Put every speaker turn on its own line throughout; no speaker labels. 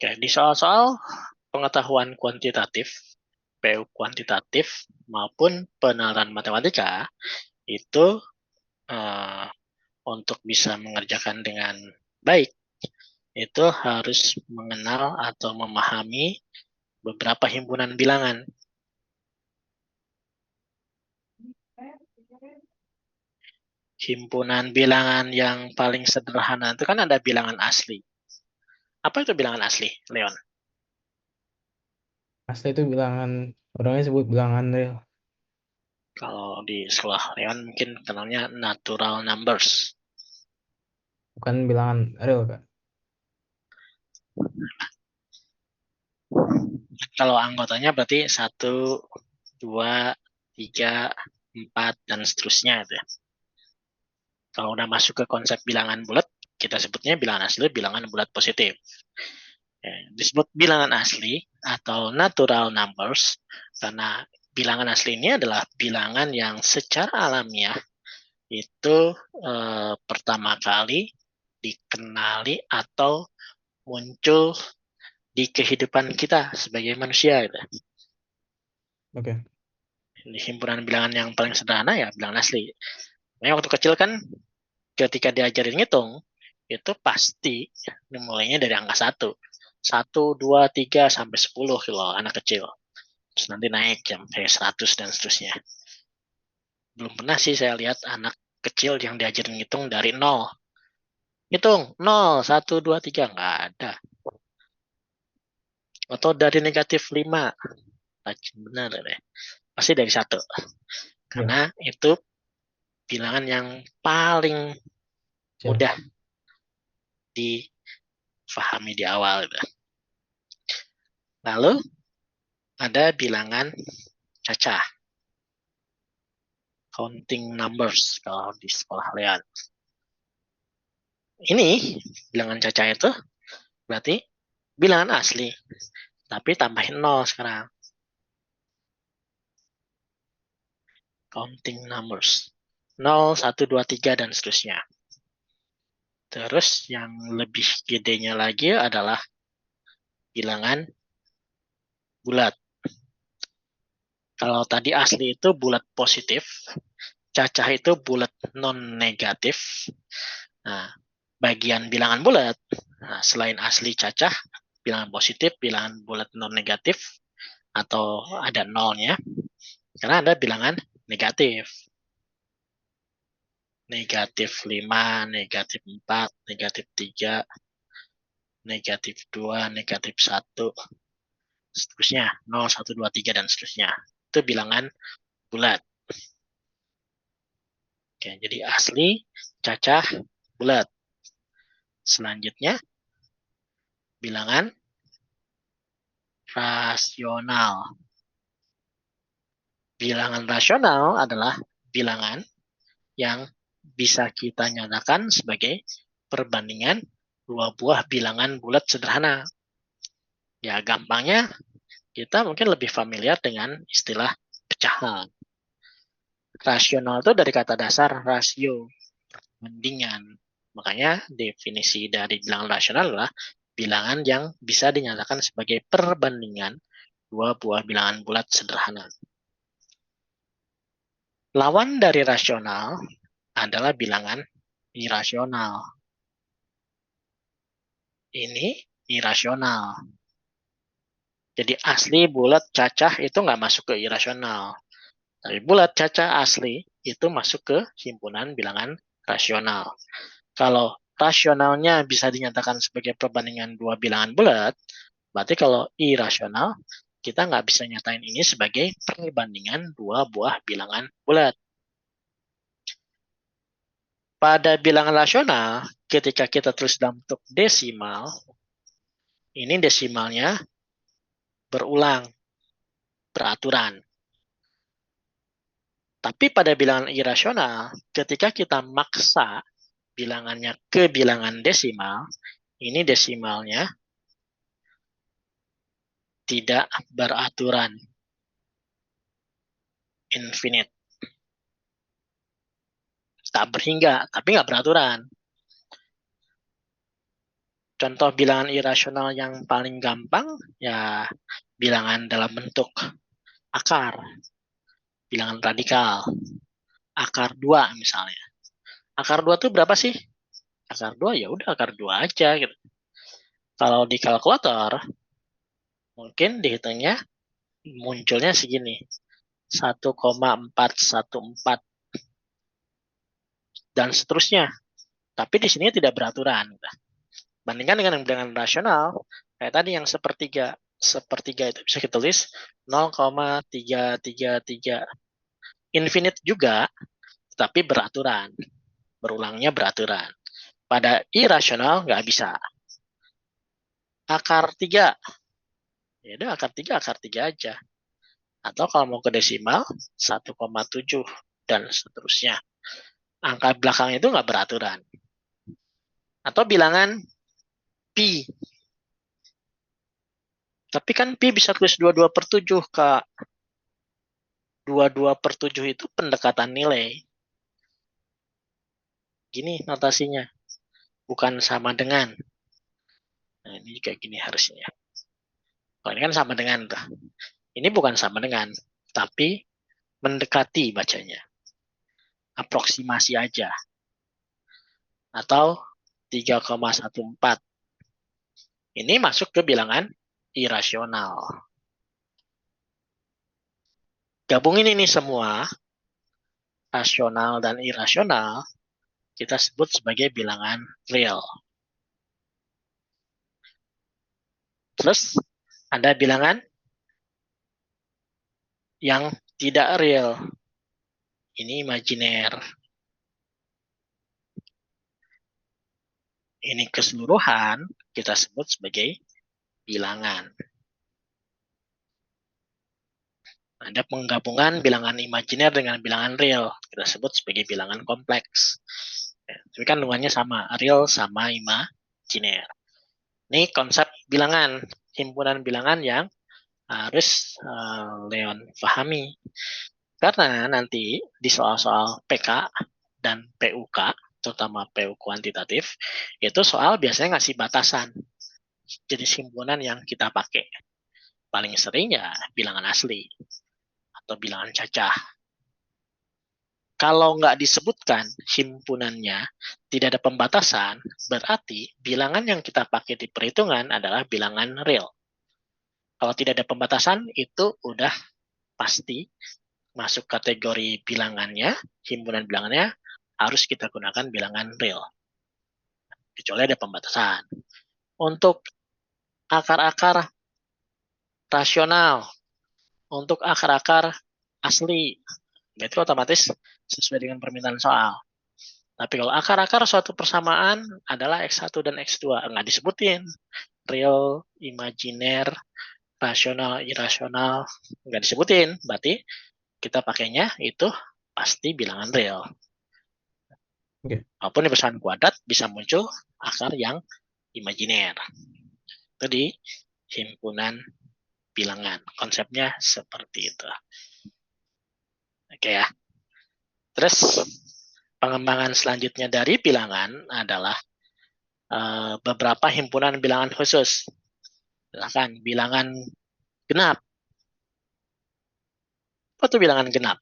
Oke, di soal-soal pengetahuan kuantitatif, PU kuantitatif maupun penalaran matematika itu eh, untuk bisa mengerjakan dengan baik itu harus mengenal atau memahami beberapa himpunan bilangan. Himpunan bilangan yang paling sederhana itu kan ada bilangan asli. Apa itu bilangan asli, Leon?
Asli itu bilangan, orangnya sebut bilangan real.
Kalau di sekolah Leon mungkin kenalnya natural numbers.
Bukan bilangan real, Kak.
Kalau anggotanya berarti satu, dua, tiga, empat, dan seterusnya itu ya. Kalau udah masuk ke konsep bilangan bulat, kita sebutnya bilangan asli, bilangan bulat positif. Ya, disebut bilangan asli atau natural numbers karena bilangan asli ini adalah bilangan yang secara alamiah itu pertama kali dikenali atau muncul di kehidupan kita sebagai manusia. Gitu.
Oke.
Ini himpunan bilangan yang paling sederhana ya bilangan asli. Nah, waktu kecil kan ketika diajarin ngitung, itu pasti dimulainya dari angka satu. Satu, dua, tiga, sampai 10 kilo anak kecil. Terus nanti naik sampai 100 dan seterusnya. Belum pernah sih saya lihat anak kecil yang diajarin ngitung dari nol. Hitung, nol, satu, dua, tiga. Nggak ada. Atau dari negatif 5. Rajin benar deh. Pasti dari satu.
Ya.
Karena itu bilangan yang paling
Kecil.
mudah difahami di awal. Gitu. Lalu ada bilangan cacah. Counting numbers kalau di sekolah Leon. Ini bilangan cacah itu berarti bilangan asli, tapi tambahin nol sekarang. Counting numbers. Nol, satu, dua, tiga, dan seterusnya. Terus yang lebih gedenya lagi adalah bilangan bulat. Kalau tadi asli itu bulat positif, cacah itu bulat non negatif. Nah, bagian bilangan bulat, nah, selain asli cacah, bilangan positif, bilangan bulat non negatif, atau ada nolnya, karena ada bilangan negatif. Negatif 5, negatif 4, negatif 3, negatif 2, negatif 1, seterusnya. 0, 1, 2, 3, dan seterusnya. Itu bilangan bulat. Oke, jadi asli, cacah, bulat. Selanjutnya, bilangan rasional. Bilangan rasional adalah bilangan yang bisa kita nyatakan sebagai perbandingan dua buah bilangan bulat sederhana. Ya, gampangnya kita mungkin lebih familiar dengan istilah pecahan. Rasional itu dari kata dasar rasio, bandingan. Makanya definisi dari bilangan rasional adalah bilangan yang bisa dinyatakan sebagai perbandingan dua buah bilangan bulat sederhana. Lawan dari rasional adalah bilangan irasional. Ini irasional. Jadi asli, bulat, cacah itu nggak masuk ke irasional. Tapi bulat, cacah, asli itu masuk ke himpunan bilangan rasional. Kalau rasionalnya bisa dinyatakan sebagai perbandingan dua bilangan bulat, berarti kalau irasional, kita nggak bisa nyatain ini sebagai perbandingan dua buah bilangan bulat. Pada bilangan rasional, ketika kita tulis dalam bentuk desimal, ini desimalnya berulang, beraturan. Tapi pada bilangan irasional, ketika kita maksa bilangannya ke bilangan desimal, ini desimalnya tidak beraturan, infinite. Tak berhingga, tapi nggak beraturan. Contoh bilangan irasional yang paling gampang ya bilangan dalam bentuk akar, bilangan radikal, akar 2 misalnya. Akar 2 tuh berapa sih? Akar 2 ya udah akar 2 aja gitu. Kalau di kalkulator mungkin dihitungnya munculnya segini. 1,414 dan seterusnya. Tapi di sini tidak beraturan. Bandingkan dengan yang bilangan rasional, kayak tadi yang sepertiga. Sepertiga itu bisa kita tulis 0,333. Infinite juga, tapi beraturan. Berulangnya beraturan. Pada irasional nggak bisa. Akar 3. Ya udah akar 3 aja. Atau kalau mau ke desimal, 1,7 dan seterusnya. Angka belakang itu nggak beraturan. Atau bilangan pi. Tapi kan pi bisa tulis 22/7, Kak. 22/7 itu pendekatan nilai. Gini notasinya. Bukan sama dengan. Nah, ini kayak gini harusnya. Kalau ini kan sama dengan. Tuh. Ini bukan sama dengan. Tapi mendekati bacanya. Aproksimasi aja. Atau 3,14. Ini masuk ke bilangan irasional. Gabungin ini semua, rasional dan irasional, kita sebut sebagai bilangan real. Terus ada bilangan yang tidak real. Ini imajiner. Ini keseluruhan kita sebut sebagai bilangan. Ada penggabungan bilangan imajiner dengan bilangan real. Kita sebut sebagai bilangan kompleks. Ya, tapi kan kandungannya sama, real sama imajiner. Ini konsep bilangan, himpunan bilangan yang harus Leon pahami. Karena nanti di soal-soal PK dan PUK, terutama PU kuantitatif, itu soal biasanya ngasih batasan jenis himpunan yang kita pakai. Paling sering ya bilangan asli atau bilangan cacah. Kalau nggak disebutkan himpunannya, tidak ada pembatasan, berarti bilangan yang kita pakai di perhitungan adalah bilangan real. Kalau tidak ada pembatasan, itu udah pasti masuk kategori bilangannya, himpunan bilangannya, harus kita gunakan bilangan real. Kecuali ada pembatasan. Untuk akar-akar rasional, untuk akar-akar asli, itu otomatis sesuai dengan permintaan soal. Tapi kalau akar-akar suatu persamaan adalah X1 dan X2, nggak disebutin. Real, imajiner, rasional, irasional, nggak disebutin. Berarti kita pakainya itu pasti bilangan real.
Oke.
Walaupun di persamaan kuadrat bisa muncul akar yang imajiner. Itu di himpunan bilangan. Konsepnya seperti itu. Oke ya. Terus pengembangan selanjutnya dari bilangan adalah beberapa himpunan bilangan khusus. Misalkan bilangan genap. Apa tuh bilangan genap?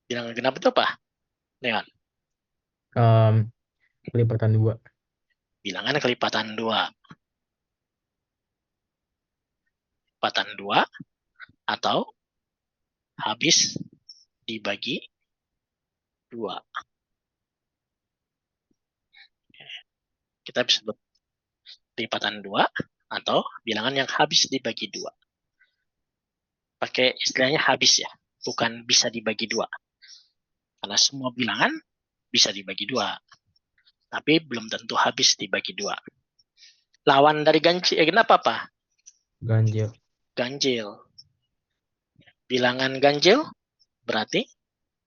Bilangan genap itu apa? Leon.
Kelipatan 2.
Bilangan kelipatan 2. Kelipatan 2 atau habis dibagi 2. Kita bisa sebut kelipatan 2 atau bilangan yang habis dibagi 2. Pakai istilahnya habis ya, bukan bisa dibagi 2. Karena semua bilangan bisa dibagi 2. Tapi belum tentu habis dibagi 2. Lawan dari ganjil, kenapa apa?
Ganjil.
Ganjil. Bilangan ganjil berarti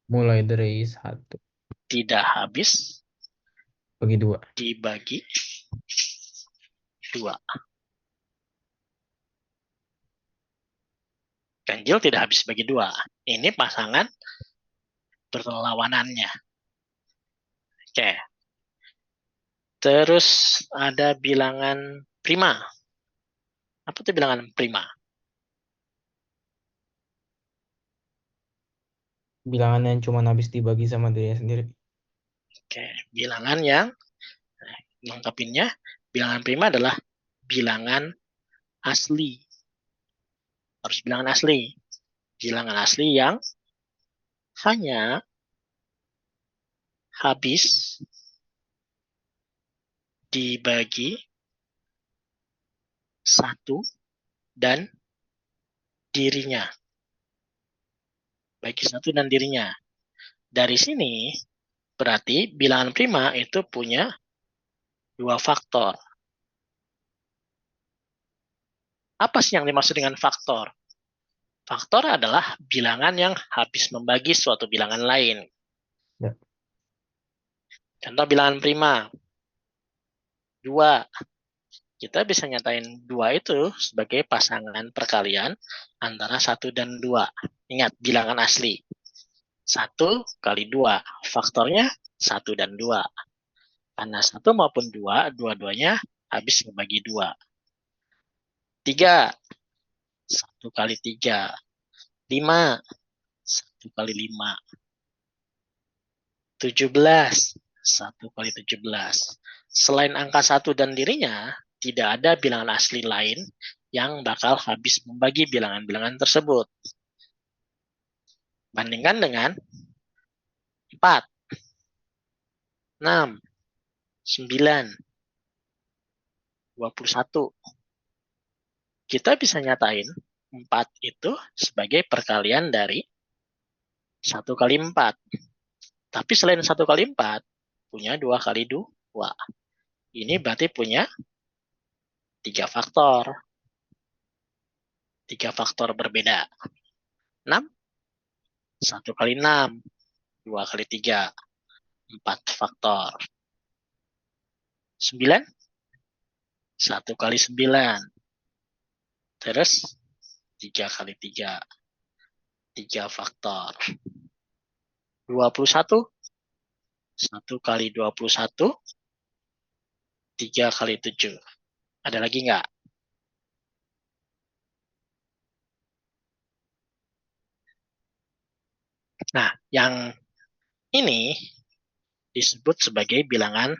Mulai dari 1
tidak habis
bagi 2.
dibagi 2. Ganjil tidak habis bagi 2. Ini pasangan berlawanannya. Oke. Terus ada bilangan prima. Apa itu bilangan prima?
Bilangan yang cuma habis dibagi sama dirinya sendiri.
Oke, bilangan yang lengkapinnya, bilangan prima adalah bilangan asli. Harus bilangan asli. Bilangan asli yang hanya habis dibagi satu dan dirinya. Bagi satu dan dirinya. Dari sini berarti bilangan prima itu punya dua faktor. Apa sih yang dimaksud dengan faktor? Faktor adalah bilangan yang habis membagi suatu bilangan lain.
Ya.
Contoh bilangan prima. 2. Kita bisa nyatain 2 itu sebagai pasangan perkalian antara 1 dan 2. Ingat, bilangan asli. 1 kali 2. Faktornya 1 dan 2. Karena 1 maupun 2, dua-duanya habis membagi 2. 3. 1 kali 3. 5. 1 kali 5. 17. 1 kali 17. Selain angka 1 dan dirinya, tidak ada bilangan asli lain yang bakal habis membagi bilangan-bilangan tersebut. Bandingkan dengan 4, 6, 9, 21. Kita bisa nyatain 4 itu sebagai perkalian dari 1 kali 4. Tapi selain 1 kali 4, punya 2 kali 2. Ini berarti punya 3 faktor. 3 faktor berbeda. 6, 1 kali 6, 2 kali 3, 4 faktor. 9, 1 kali 9. Terus 3 kali 3, 3 faktor. 21, 1 kali 21, 3 kali 7. Ada lagi nggak? Nah, yang ini disebut sebagai bilangan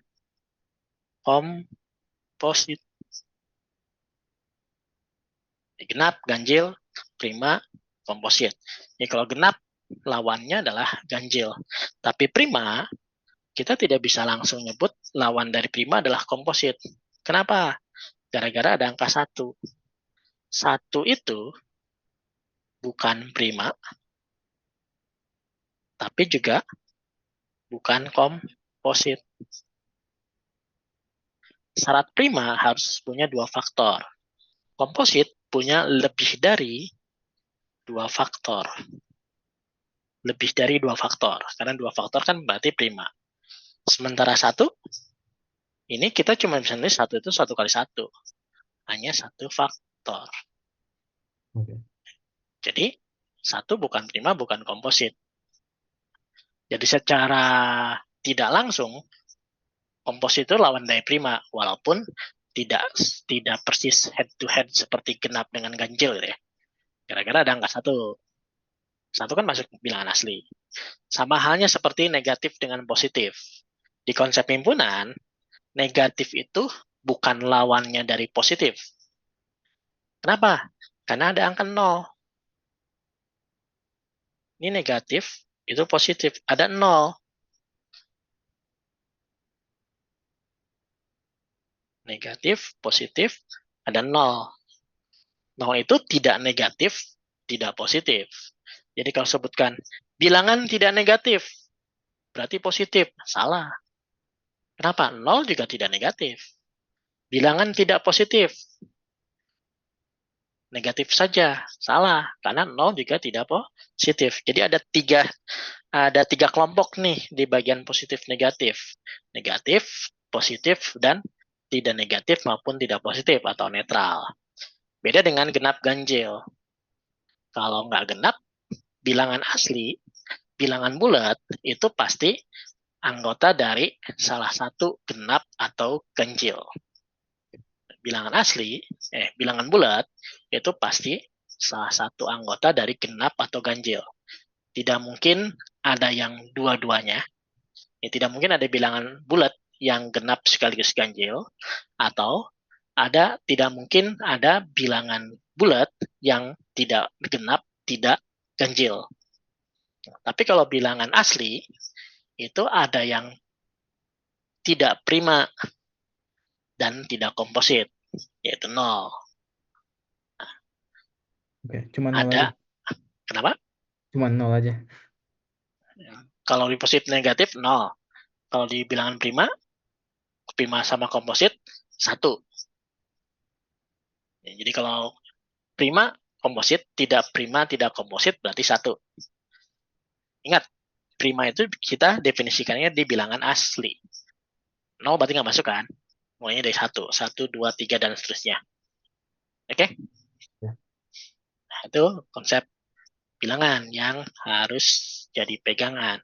komposit. Genap, ganjil, prima, komposit. Ini kalau genap, lawannya adalah ganjil. Tapi prima, kita tidak bisa langsung nyebut lawan dari prima adalah komposit. Kenapa? Gara-gara ada angka 1. 1 itu bukan prima, tapi juga bukan komposit. Syarat prima harus punya 2 faktor. Komposit punya lebih dari 2 faktor. Lebih dari 2 faktor. Karena 2 faktor kan berarti prima. Sementara 1, ini kita cuma bisa nulis 1 itu 1 kali 1. Hanya 1 faktor.
Oke.
Jadi, 1 bukan prima, bukan komposit. Jadi secara tidak langsung, komposit itu lawan dari prima, walaupun tidak persis head to head seperti genap dengan ganjil gitu ya. Gara-gara ada angka 1. 1 kan masuk bilangan asli. Sama halnya seperti negatif dengan positif. Di konsep himpunan, negatif itu bukan lawannya dari positif. Kenapa? Karena ada angka 0. Ini negatif, itu positif. Ada 0. Negatif, positif, ada 0. 0 itu tidak negatif, tidak positif. Jadi kalau sebutkan bilangan tidak negatif, berarti positif. Salah. Kenapa? 0 juga tidak negatif. Bilangan tidak positif, negatif saja. Salah. Karena 0 juga tidak positif. Jadi ada tiga kelompok nih di bagian positif negatif. Negatif, positif, dan tidak negatif maupun tidak positif atau netral. Beda dengan genap ganjil. Kalau nggak genap, bilangan asli, bilangan bulat, itu pasti anggota dari salah satu genap atau ganjil. Bilangan bilangan bulat itu pasti salah satu anggota dari genap atau ganjil. Tidak mungkin ada yang dua-duanya. Tidak mungkin ada bilangan bulat yang genap sekaligus ganjil, atau tidak mungkin ada bilangan bulat yang tidak genap, tidak ganjil. Tapi kalau bilangan asli, itu ada yang tidak prima dan tidak komposit, yaitu 0.
Oke, cuma 0 aja.
Kenapa?
Cuma 0 aja.
Kalau di positif negatif 0. Kalau di bilangan prima sama komposit 1. Jadi kalau prima, komposit, tidak prima, tidak komposit berarti 1. Ingat, prima itu kita definisikannya di bilangan asli. 0 berarti nggak masuk kan? Mulainya dari 1, 1, 2, 3, dan seterusnya. Oke?
Ya.
Nah, itu konsep bilangan yang harus jadi pegangan.